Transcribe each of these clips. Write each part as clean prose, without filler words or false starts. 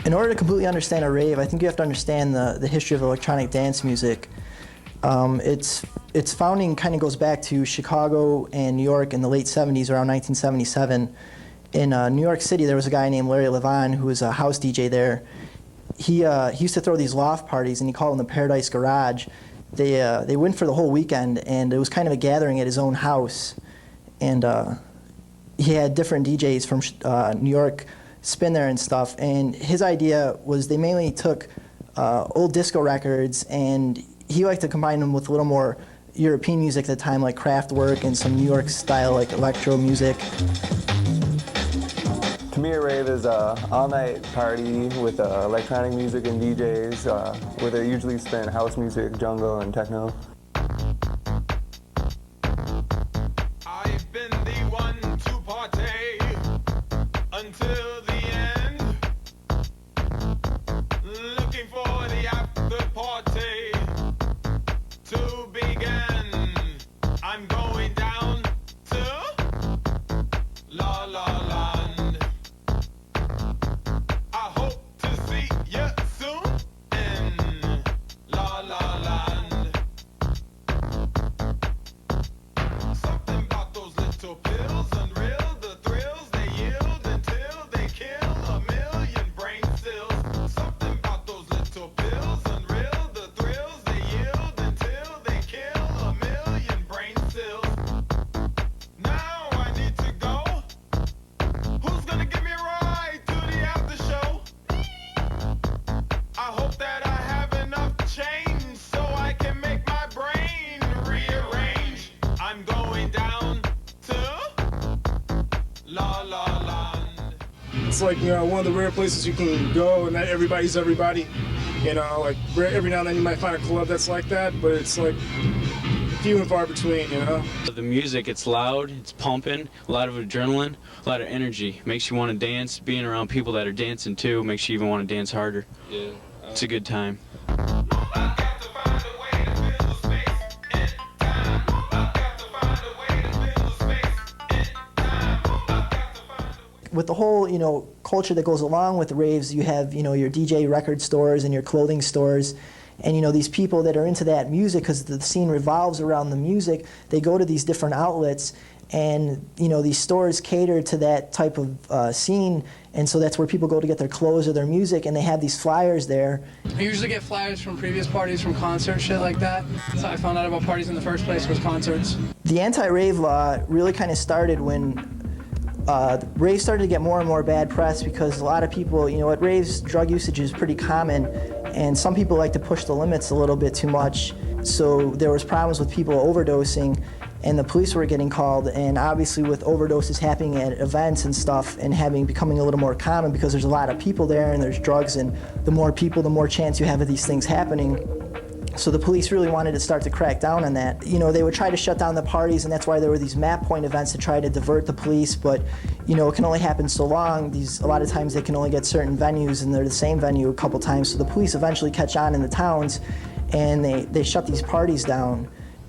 In order to completely understand a rave, I think you have to understand the history of electronic dance music. Its founding kind of goes back to Chicago and New York in the late 70s, around 1977. In New York City, there was a guy named Larry Levan who was a house DJ there. He used to throw these loft parties, and he called them the Paradise Garage. They went for the whole weekend, and it was kind of a gathering at his own house. And he had different DJs from New York spin there and stuff, and his idea was they mainly took old disco records, and he liked to combine them with a little more European music at the time, like Kraftwerk and some New York style like electro music. To me, a rave is an all-night party with electronic music and DJs, where they usually spin house music, jungle, and techno. I've been the one to party until the end, looking for the after party to begin. I'm going down to La La Land. I hope to see you soon in La La Land. Something about those little pills, unreal, the thrills they yield until they kill a million brain cells. Something about those little pills, unreal, the thrills they yield until they kill a million brain cells. Now I need to go. Who's gonna give me a ride to the after show? I hope that I have enough change so I can make my brain rearrange. I'm going down to La La Land. It's like, one of the rare places you can go and not everybody's everybody. Like every now and then you might find a club that's like that, but it's like few and far between, The music, it's loud, it's pumping, a lot of adrenaline, a lot of energy. Makes you want to dance. Being around people that are dancing too makes you even want to dance harder. Yeah. It's a good time. With the whole, culture that goes along with raves, you have, your DJ record stores and your clothing stores. And, these people that are into that music, because the scene revolves around the music, they go to these different outlets. And, these stores cater to that type of scene. And so that's where people go to get their clothes or their music. And they have these flyers there. I usually get flyers from previous parties, from concerts, shit like that. That's how I found out about parties in the first place, was concerts. The anti-rave law really kind of started when raves started to get more and more bad press, because a lot of people, at raves, drug usage is pretty common, and some people like to push the limits a little bit too much. So there was problems with people overdosing, and the police were getting called, and obviously with overdoses happening at events and stuff and becoming a little more common because there's a lot of people there and there's drugs, and the more people, the more chance you have of these things happening. So the police really wanted to start to crack down on that. They would try to shut down the parties, and that's why there were these map point events to try to divert the police, but, it can only happen so long. A lot of times they can only get certain venues, and they're the same venue a couple times, so the police eventually catch on in the towns, and they shut these parties down.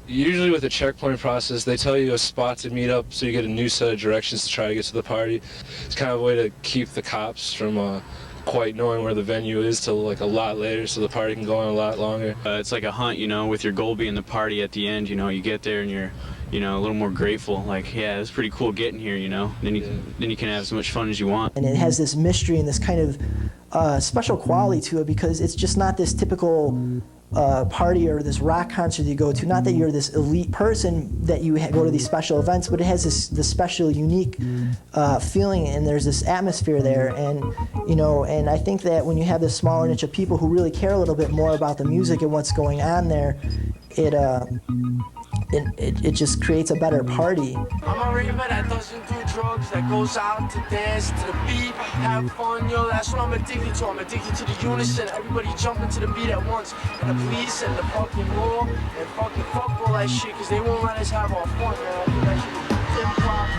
Usually with the checkpoint process, they tell you a spot to meet up, so you get a new set of directions to try to get to the party. It's kind of a way to keep the cops from quite knowing where the venue is till like a lot later, so the party can go on a lot longer. It's like a hunt, with your goal being the party at the end. You get there and you're, a little more grateful. Like, yeah, it's pretty cool getting here. Then you can have as much fun as you want. And it has this mystery and this kind of special quality to it, because it's just not this typical party or this rock concert you go to. Not that you're this elite person that you go to these special events, but it has this special, unique feeling, and there's this atmosphere there. And and I think that when you have this smaller niche of people who really care a little bit more about the music and what's going on there, it just creates a better party. I'm a raver that doesn't do drugs, that goes out to dance to the beat, have fun, that's what I'm addicted to. I'm addicted to the unison, everybody jumping to the beat at once, and the police and the fucking law, and fuck all that shit, because they won't let us have our fun, man. I think that shit is hip-hop.